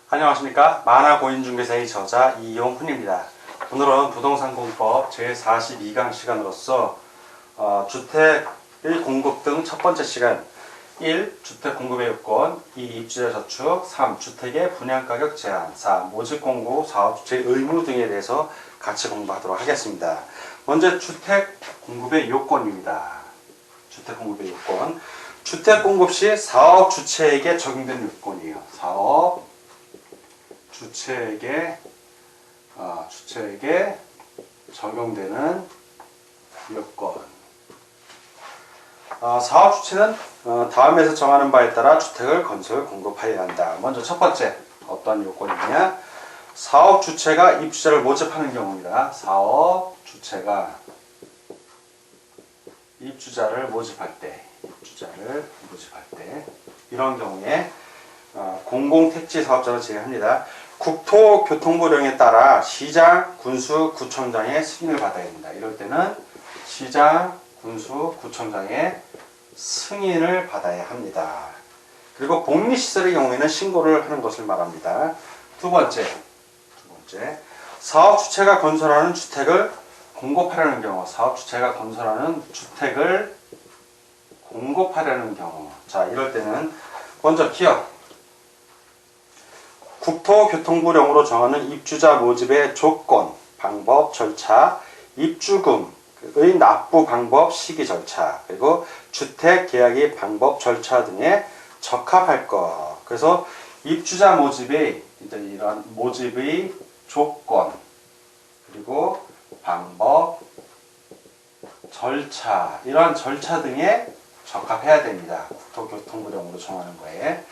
안녕하십니까. 만화고인중개사의 저자 이용훈입니다. 오늘은 부동산공법 제42강 시간으로서 주택의 공급 등 첫 번째 시간 1. 주택 공급의 요건 2. 입주자 저축 3. 주택의 분양가격 제한 4. 모집공고 사업주체 의무 등에 대해서 같이 공부하도록 하겠습니다. 먼저 주택 공급의 요건입니다. 주택 공급의 요건. 주택 공급 시 사업 주체에게 적용되는 요건이에요. 사업 주체에게 적용되는 요건. 사업 주체는 다음에서 정하는 바에 따라 주택을 건설 공급하여야 한다. 먼저 첫 번째 어떤 요건이냐? 사업 주체가 입주자를 모집하는 경우입니다. 사업 주체가 입주자를 모집할 때, 이런 경우에 공공택지 사업자로 제외합니다. 국토교통부령에 따라 시장, 군수, 구청장의 승인을 받아야 됩니다. 이럴 때는 시장, 군수, 구청장의 승인을 받아야 합니다. 그리고 복리시설의 경우에는 신고를 하는 것을 말합니다. 두 번째, 사업 주체가 건설하는 주택을 공급하려는 경우, 자, 이럴 때는 먼저 기업, 국토교통부령으로 정하는 입주자 모집의 조건, 방법, 절차, 입주금의 납부 방법, 시기 절차, 그리고 주택 계약의 방법, 절차 등에 적합할 것. 그래서 입주자 모집의 이런 모집의 조건, 그리고 방법, 절차, 이러한 절차 등에 적합해야 됩니다. 국토교통부령으로 정하는 거에.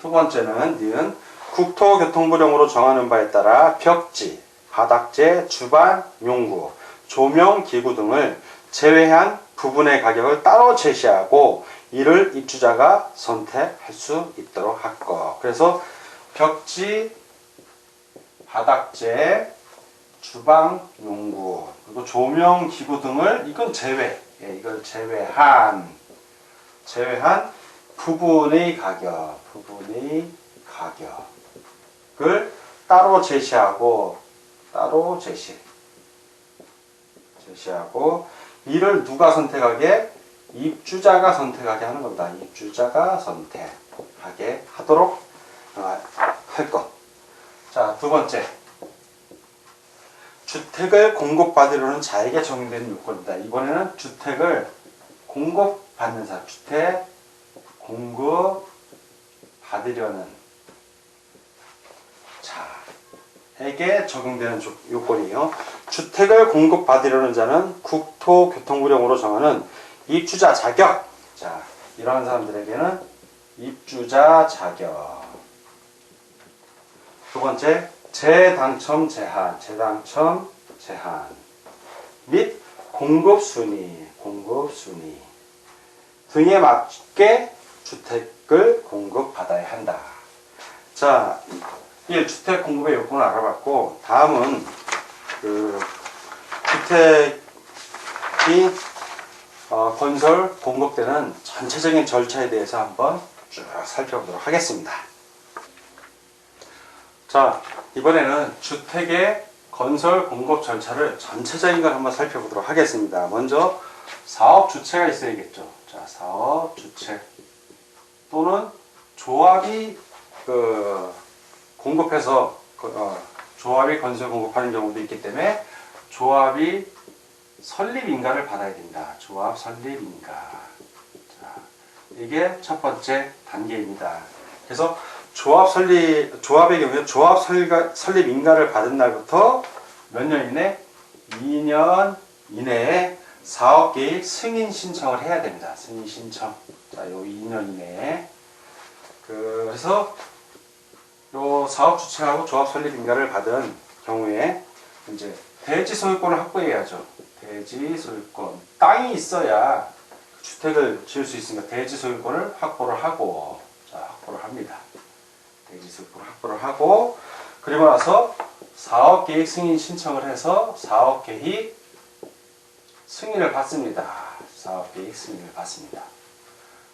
두 번째는 니은 국토교통부령으로 정하는 바에 따라 벽지, 바닥재, 주반, 용구, 조명기구 등을 제외한 부분의 가격을 따로 제시하고 이를 입주자가 선택할 수 있도록 할 것. 그래서 벽지, 바닥재, 주방, 용구, 그리고 조명기구 등을 이건 이걸 제외한 부분의 가격을 따로 제시하고 이를 누가 선택하게? 입주자가 선택하게 하는 겁니다. 입주자가 선택하게 하도록 할 것. 자, 두 번째. 주택을 공급받으려는 자에게 적용되는 요건입니다. 이번에는 주택을 공급받는 사람, 주택 공급받으려는 자에게 적용되는 요건이에요. 주택을 공급받으려는 자는 국토교통부령으로 정하는 입주자 자격. 자, 이러한 사람들에게는 입주자 자격. 두 번째, 재당첨 제한 및 공급순위 등에 맞게 주택을 공급받아야 한다. 자, 1. 주택 공급의 요건을 알아봤고, 다음은 주택이 건설 공급되는 전체적인 절차에 대해서 한번 쭉 살펴보도록 하겠습니다. 자, 이번에는 주택의 건설 공급 절차를 전체적인 걸 한번 살펴보도록 하겠습니다. 먼저 사업 주체가 있어야겠죠. 자, 사업 주체 또는 조합이 공급해서 조합이 건설 공급하는 경우도 있기 때문에 조합이 설립 인가를 받아야 됩니다. 조합 설립 인가. 자, 이게 첫 번째 단계입니다. 그래서 조합의 경우에 조합 설립 인가를 받은 날부터 몇 년 이내? 2년 이내에 사업계획 승인 신청을 해야 됩니다. 승인 신청. 자, 요 2년 이내에. 그래서 요 사업 주체하고 조합 설립 인가를 받은 경우에 이제 대지 소유권을 확보해야죠. 대지 소유권. 땅이 있어야 주택을 지을 수 있으니까 대지 소유권을 확보를 합니다. 대지 소유권을 확보를 하고, 그리고 나서 사업계획 승인 신청을 해서 사업계획, 승인을 받습니다.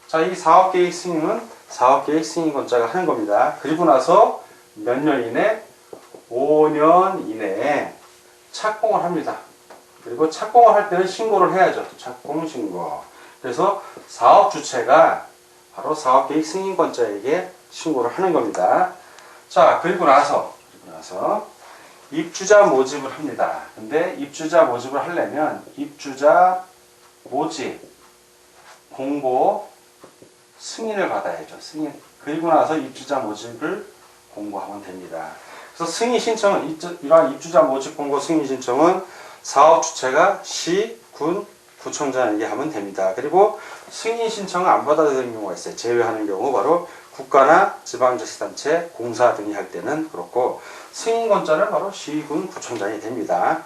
자, 이 사업계획 승인은 사업계획 승인권자가 하는 겁니다. 그리고 나서 몇 년 이내? 5년 이내에 착공을 합니다. 그리고 착공을 할 때는 신고를 해야죠. 착공 신고. 그래서 사업 주체가 바로 사업계획 승인권자에게 신고를 하는 겁니다. 자, 그리고 나서 입주자 모집을 합니다. 근데 입주자 모집을 하려면 입주자 모집 공고 승인을 받아야죠. 승인. 그리고 나서 입주자 모집을 공고하면 됩니다. 그래서 승인 신청은 이러한 입주자 모집 공고 승인 신청은 사업 주체가 시, 군, 구청장에게 하면 됩니다. 그리고 승인 신청을 안 받아들이는 경우가 있어요. 제외하는 경우 바로 국가나 지방자치단체, 공사 등이 할 때는 그렇고 승인권자는 바로 시, 군, 구청장이 됩니다.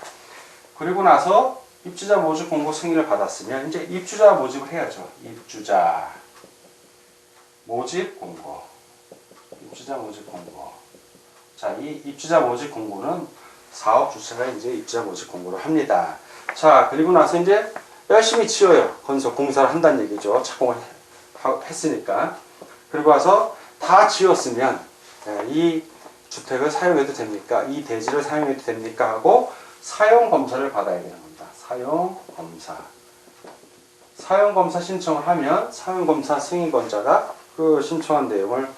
그리고 나서 입주자 모집 공고 승인을 받았으면 이제 입주자 모집을 해야죠. 입주자 모집 공고. 입주자 모집 공고. 자, 이 입주자 모집 공고는 사업 주체가 이제 입주자 모집 공고를 합니다. 자, 그리고 나서 이제 열심히 지어요. 건설 공사를 한다는 얘기죠. 착공을 했으니까. 그리고 와서 다 지었으면 이 주택을 사용해도 됩니까? 이 대지를 사용해도 됩니까? 하고 사용 검사를 받아야 되는 겁니다. 사용 검사. 사용 검사 신청을 하면 사용 검사 승인권자가 그 신청한 내용을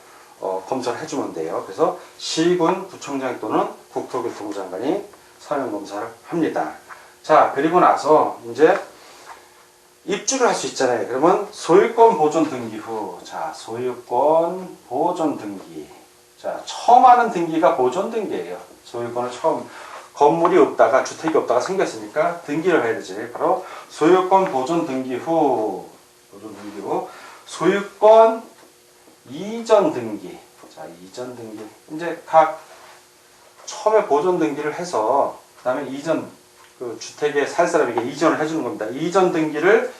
검사를 해주면 돼요. 그래서 시군 구청장 또는 국토교통장관이 사용 검사를 합니다. 자, 그리고 나서 이제 입주를 할 수 있잖아요. 그러면 소유권 보존 등기 후, 자, 소유권 보존 등기. 자, 처음 하는 등기가 보존 등기예요. 소유권을 처음, 건물이 없다가, 주택이 없다가 생겼으니까 등기를 해야 되지. 바로 소유권 보존 등기 후, 소유권 이전 등기. 자, 이전 등기. 이제 각 처음에 보존 등기를 해서, 그 다음에 이전, 그 주택에 살 사람에게 이전을 해주는 겁니다. 이전 등기를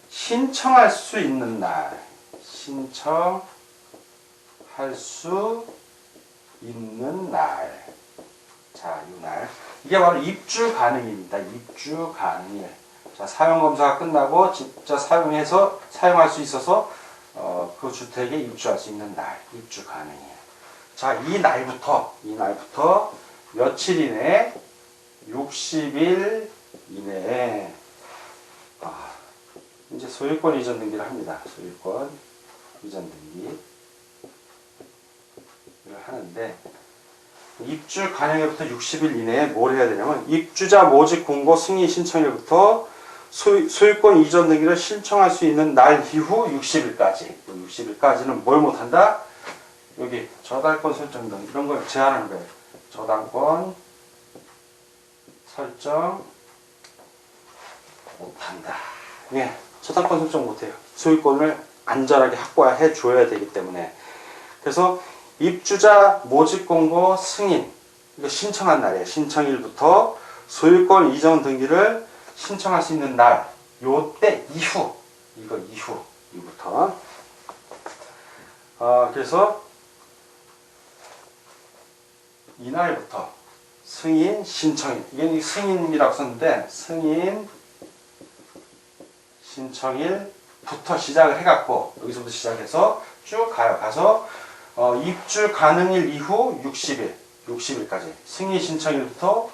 신청할 수 있는 날, 신청할 수 있는 날. 자, 이 날. 이게 바로 입주 가능입니다. 입주 가능일. 자, 사용 검사가 끝나고 진짜 사용할 수 있어서 그 주택에 입주할 수 있는 날, 입주 가능일. 자, 이 날부터 며칠 이내에 60일 이내에 이제 소유권 이전 등기를 합니다. 소유권 이전 등기를 하는데 입주 가능일부터 60일 이내에 뭘 해야 되냐면 입주자 모집 공고 승인 신청일부터 소유권 이전 등기를 신청할 수 있는 날 이후 60일까지. 60일까지는 뭘 못한다? 여기 저당권 설정 등 이런 걸 제한하는 거예요. 저당권 설정 못한다. 예, 저당권 설정 못해요. 소유권을 안전하게 확보해 줘야 되기 때문에. 그래서 입주자 모집 공고 승인 이거 신청한 날이에요. 신청일부터 소유권 이전 등기를 신청할 수 있는 날, 요때 이후, 이후부터. 그래서 이날부터 승인 신청일, 이게 승인이라고 썼는데 승인 신청일부터 시작을 해갖고 여기서부터 시작해서 쭉 가요. 가서 입주 가능일 이후 60일까지 승인 신청일부터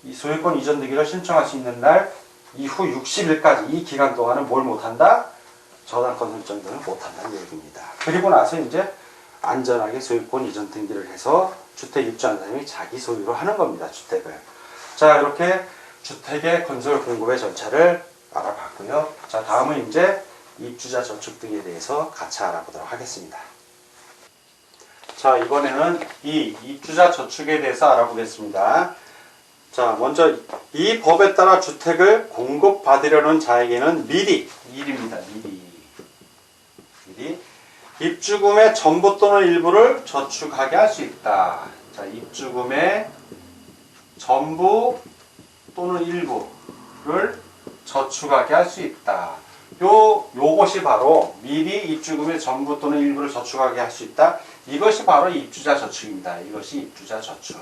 이 소유권 이전 등기를 신청할 수 있는 날 이후 60일까지 이 기간 동안은 뭘 못한다? 저당권 설정 등을 못한다는 얘기입니다. 그리고 나서 이제 안전하게 소유권 이전 등기를 해서 주택 입주한 사람이 자기 소유로 하는 겁니다. 주택을. 자, 이렇게 주택의 건설 공급의 절차를 알아봤고요. 자, 다음은 이제 입주자 저축 등에 대해서 같이 알아보도록 하겠습니다. 자, 이번에는 이 입주자 저축에 대해서 알아보겠습니다. 자, 먼저 이 법에 따라 주택을 공급받으려는 자에게는 미리입니다. 미리 입주금의 전부 또는 일부를 저축하게 할 수 있다. 자, 입주금의 전부 또는 일부를 저축하게 할 수 있다. 요것이 바로 미리 입주금의 전부 또는 일부를 저축하게 할 수 있다. 이것이 바로 입주자 저축입니다. 이것이 입주자 저축.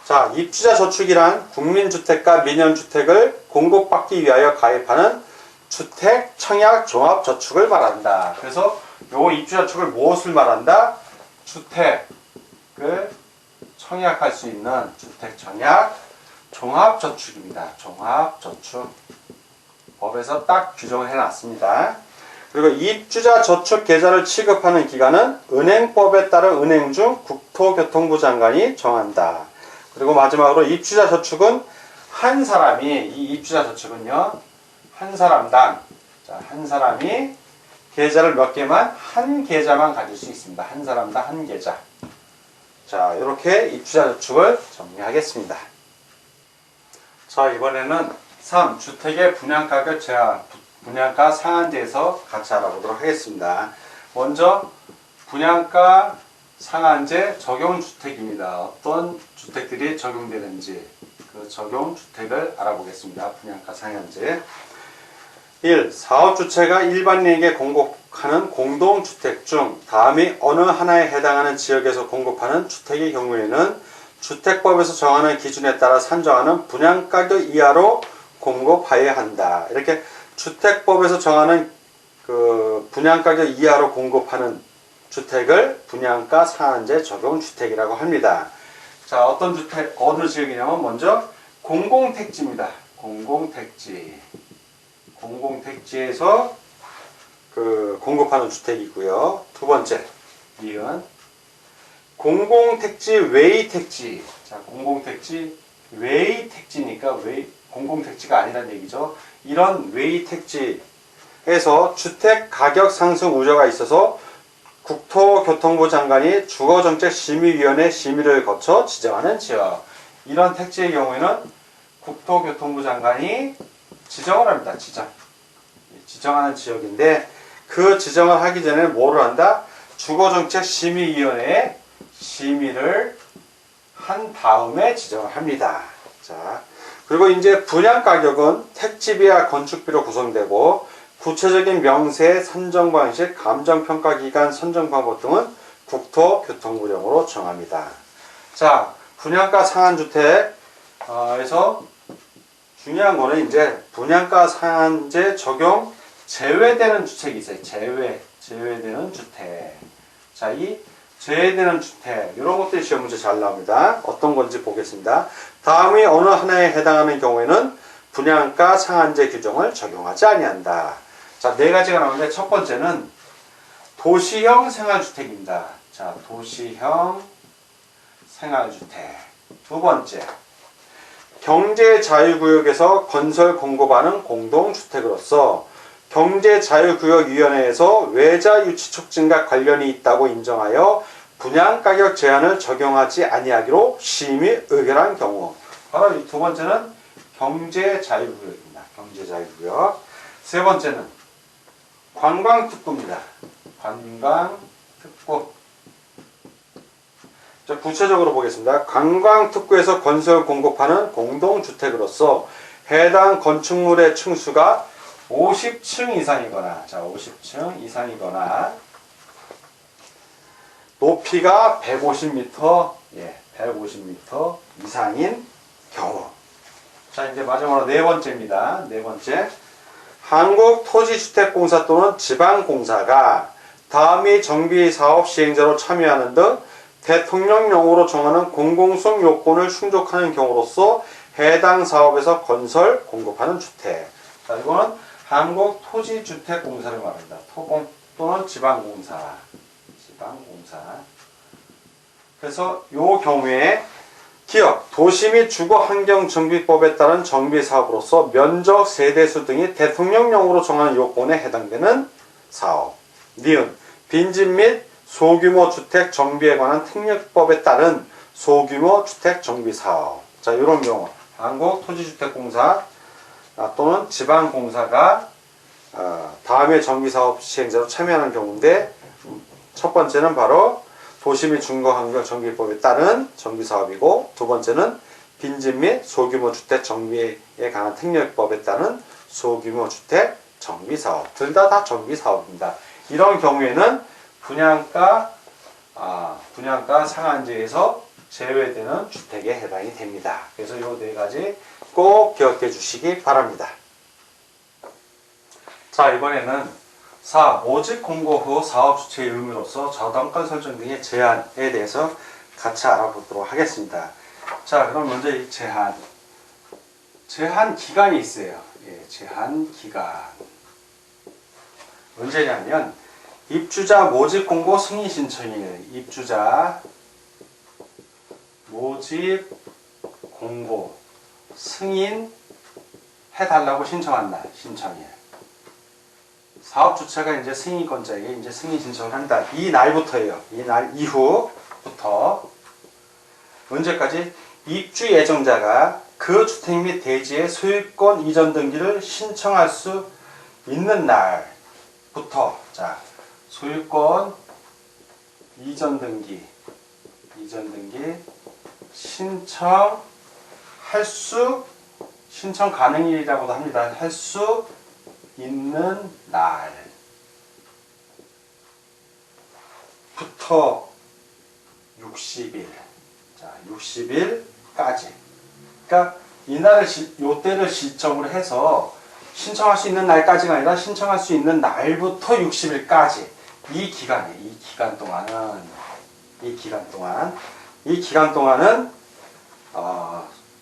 자, 입주자 저축이란 국민주택과 민영주택을 공급받기 위하여 가입하는 주택 청약 종합 저축을 말한다. 그래서 요 입주 저축을 무엇을 말한다? 주택을 청약할 수 있는 주택 청약 종합 저축입니다. 종합 저축. 법에서 딱 규정을 해놨습니다. 그리고 입주자 저축 계좌를 취급하는 기관은 은행법에 따른 은행중 국토교통부 장관이 정한다. 그리고 마지막으로 입주자 저축은 한 사람이, 이 입주자 저축은요, 한 사람당, 자, 한 사람이 계좌를 몇 개만, 한 계좌만 가질 수 있습니다. 한 사람당 한 계좌. 자, 이렇게 입주자 저축을 정리하겠습니다. 자, 이번에는 3. 주택의 분양가격 제한, 분양가 상한제에서 같이 알아보도록 하겠습니다. 먼저 분양가 상한제 적용주택입니다. 어떤 주택들이 적용되는지 그 적용주택을 알아보겠습니다. 분양가 상한제. 1. 사업주체가 일반인에게 공급하는 공동주택 중 다음이 어느 하나에 해당하는 지역에서 공급하는 주택의 경우에는 주택법에서 정하는 기준에 따라 산정하는 분양가격 이하로 공급하여야 한다. 이렇게 주택법에서 정하는 그 분양가격 이하로 공급하는 주택을 분양가 상한제 적용 주택이라고 합니다. 자, 어떤 주택, 어느 지역이냐면 먼저 공공택지입니다. 공공택지. 공공택지에서 그 공급하는 주택이고요. 두 번째, 이은 공공택지 외의 택지. 자, 공공택지 외의 택지니까 공공택지가 아니란 얘기죠. 이런 외의 택지에서 주택 가격 상승 우려가 있어서 국토교통부 장관이 주거정책심의위원회 심의를 거쳐 지정하는 지역. 이런 택지의 경우에는 국토교통부 장관이 지정을 합니다. 지정하는 지역인데 그 지정을 하기 전에 뭐를 한다? 주거정책심의위원회에 심의를 한 다음에 지정을 합니다. 자, 그리고 이제 분양가격은 택지비와 건축비로 구성되고 구체적인 명세, 선정 방식, 감정평가 기간, 선정 방법 등은 국토교통부령으로 정합니다. 자, 분양가 상한주택에서 중요한 거는 이제 분양가 상한제 적용 제외되는 주택이 있어요. 제외되는 주택. 자, 이 제외되는 주택, 이런 것들이 시험 문제 잘 나옵니다. 어떤 건지 보겠습니다. 다음이 어느 하나에 해당하는 경우에는 분양가 상한제 규정을 적용하지 아니한다. 자, 네 가지가 나오는데 첫 번째는 도시형 생활주택입니다. 자, 도시형 생활주택. 두 번째, 경제자유구역에서 건설 공급하는 공동주택으로서 경제자유구역위원회에서 외자 유치 촉진과 관련이 있다고 인정하여 분양가격 제한을 적용하지 아니하기로 심의 의결한 경우. 바로 이 두 번째는 경제자유구역입니다. 경제자유구역. 세 번째는 관광특구입니다. 관광특구. 자, 구체적으로 보겠습니다. 관광특구에서 건설 공급하는 공동주택으로서 해당 건축물의 층수가 50층 이상이거나, 자, 50층 이상이거나, 높이가 150m, 150m 이상인 경우. 자, 이제 마지막으로 네 번째입니다. 네 번째. 한국토지주택공사 또는 지방공사가 다음이 정비사업 시행자로 참여하는 등 대통령령으로 정하는 공공성 요건을 충족하는 경우로서 해당 사업에서 건설, 공급하는 주택. 자, 이거는 한국토지주택공사를 말합니다. 토공 또는 지방공사. 지방공사. 그래서 이 경우에 기업, 도시 및 주거환경정비법에 따른 정비사업으로서 면적, 세대수 등이 대통령령으로 정하는 요건에 해당되는 사업. 니은, 빈집 및 소규모 주택 정비에 관한 특례법에 따른 소규모 주택 정비 사업. 자, 이런 경우 한국토지주택공사 또는 지방공사가 다음에 정비사업 시행자로 참여하는 경우인데, 첫 번째는 바로 도시 및 주거환경정비법에 따른 정비사업이고, 두 번째는 빈집 및 소규모 주택 정비에 관한 특례법에 따른 소규모 주택 정비사업. 둘 다 정비사업입니다. 이런 경우에는 분양가 상한제에서 제외되는 주택에 해당이 됩니다. 그래서 이 네 가지 꼭 기억해 주시기 바랍니다. 자, 이번에는 4. 모집 공고 후 사업 주체의 의무로서 저당권 설정 등의 제한에 대해서 같이 알아보도록 하겠습니다. 자, 그럼 먼저 이 제한. 제한 기간이 있어요. 예, 제한 기간. 언제냐면 입주자 모집 공고 승인 신청일. 입주자 모집 공고 승인 해달라고 신청한 날, 신청일. 사업 주체가 이제 승인권자에게 이제 승인 신청을 한다. 이 날부터예요. 이 날 이후부터 언제까지? 입주 예정자가 그 주택 및 대지의 소유권 이전 등기를 신청할 수 있는 날부터, 자, 소유권 이전 등기 신청 가능일이라고도 합니다. 할 수 있는 날부터 60일. 자, 60일까지. 그러니까 요때를 시점으로 해서 신청할 수 있는 날까지가 아니라 신청할 수 있는 날부터 60일까지. 이 기간 동안은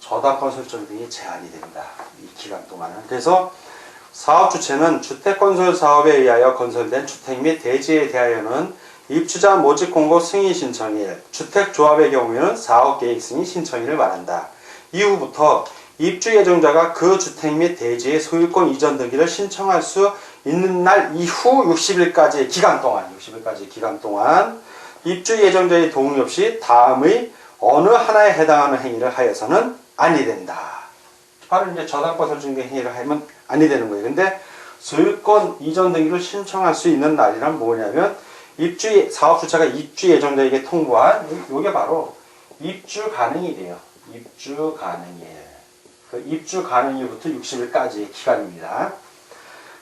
저당권 설정 등이 제한이 됩니다. 이 기간 동안은. 그래서 사업 주체는 주택건설 사업에 의하여 건설된 주택 및 대지에 대하여는 입주자 모집 공고 승인 신청일, 주택조합의 경우에는 사업계획 승인 신청일을 말한다. 이후부터 입주 예정자가 그 주택 및 대지의 소유권 이전 등기를 신청할 수 있는 날 이후 60일까지의 기간 동안 입주 예정자의 동의 없이 다음의 어느 하나에 해당하는 행위를 하여서는 아니 된다. 바로 이제 저당권 설정된 행위를 하면 아니 되는 거예요. 근데 소유권 이전 등기를 신청할 수 있는 날이란 뭐냐면 사업 주체가 입주 예정자에게 통보한 요게 바로 입주 가능일이에요. 입주 가능일. 그 입주 가능일부터 60일까지의 기간입니다.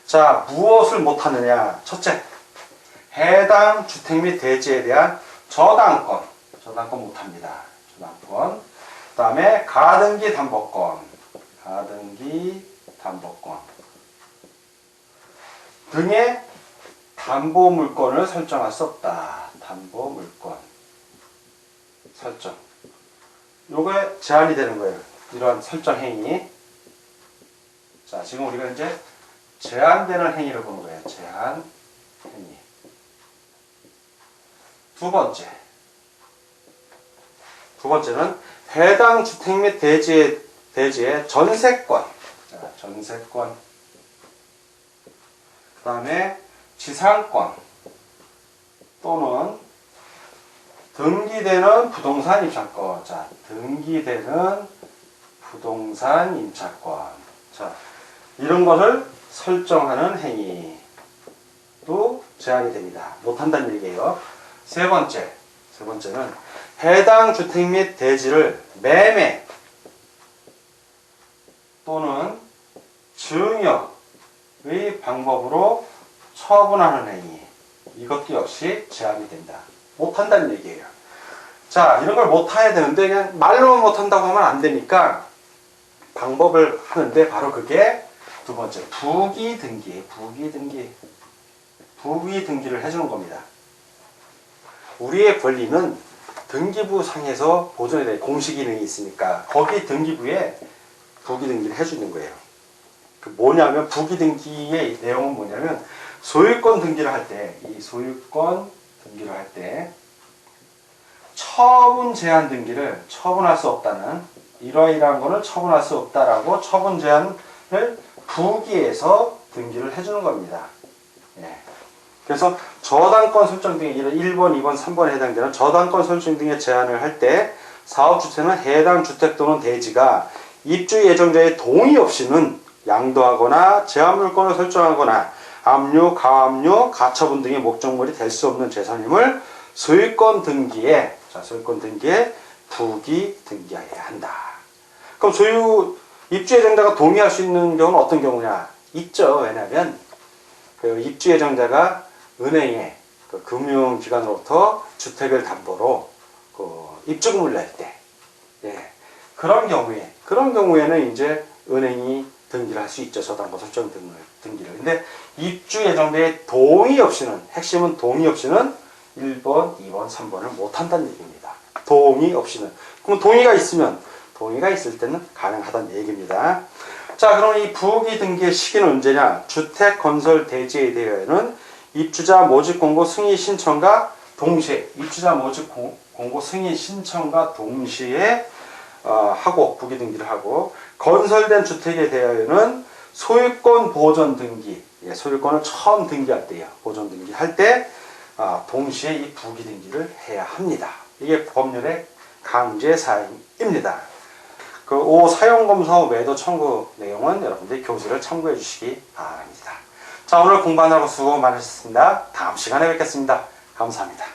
자, 무엇을 못하느냐? 첫째, 해당 주택 및 대지에 대한 저당권 못합니다. 저당권. 그 다음에 가등기 담보권 등의 담보물권을 설정할 수 없다. 담보물권 설정. 요거에 제한이 되는 거예요. 이런 설정 행위. 자, 지금 우리가 이제 제한되는 행위를 보는 거예요. 제한 행위. 두 번째는 해당 주택 및 대지의 전세권. 자, 전세권. 그 다음에 지상권 또는 등기되는 부동산 임차권. 자, 등기되는 부동산 임차권. 자, 이런 것을 설정하는 행위도 제한이 됩니다. 못한다는 얘기예요. 세 번째는 해당 주택 및 대지를 매매 또는 증여의 방법으로 처분하는 행위. 이것도 역시 제한이 된다. 못한다는 얘기예요. 자, 이런 걸 못해야 되는데 그냥 말로만 못한다고 하면 안 되니까 방법을 하는데 바로 그게 두 번째, 부기 등기를 해주는 겁니다. 우리의 권리는 등기부 상에서 보존에 대해 공시 기능이 있으니까 거기 등기부에 부기 등기를 해주는 거예요. 그 뭐냐면 부기 등기의 내용은 뭐냐면 소유권 등기를 할 때 처분 제한 등기를 처분할 수 없다는 이러이러한 거는 처분할 수 없다라고 처분 제한을 부기에서 등기를 해주는 겁니다. 예. 그래서 저당권 설정 등의 1번, 2번, 3번에 해당되는 저당권 설정 등의 제한을 할 때 사업주체는 해당 주택 또는 대지가 입주 예정자의 동의 없이는 양도하거나 제한물권을 설정하거나 압류, 가압류, 가처분 등의 목적물이 될 수 없는 재산임을 소유권 등기에 부기 등기하여야 한다. 그럼 입주 예정자가 동의할 수 있는 경우는 어떤 경우냐? 있죠. 왜냐하면 그 입주 예정자가 은행에 그 금융기관으로부터 주택을 담보로 그 입주금을 낼 때, 예, 그런 경우에는 이제 은행이 등기를 할 수 있죠. 저당권 설정 등기를. 근데 입주 예정자의 동의 없이는, 핵심은 동의 없이는 1번, 2번, 3번을 못한다는 얘기입니다. 동의 없이는. 그럼 동의가 있으면, 동의가 있을 때는 가능하다는 얘기입니다. 자, 그럼 이 부기 등기의 시기는 언제냐? 주택 건설 대지에 대하여는 입주자 모집 공고 승인 신청과 동시에, 입주자 모집 공고 승인 신청과 동시에 하고, 부기 등기를 하고, 건설된 주택에 대하여는 소유권 보존 등기, 소유권을 처음 등기할 때요, 보존 등기할 때 동시에 이 부기 등기를 해야 합니다. 이게 법률의 강제 사항입니다. 그 5 사용검사 매도 청구 내용은 여러분들이 교재를 참고해 주시기 바랍니다. 자, 오늘 공부하느라고 수고 많으셨습니다. 다음 시간에 뵙겠습니다. 감사합니다.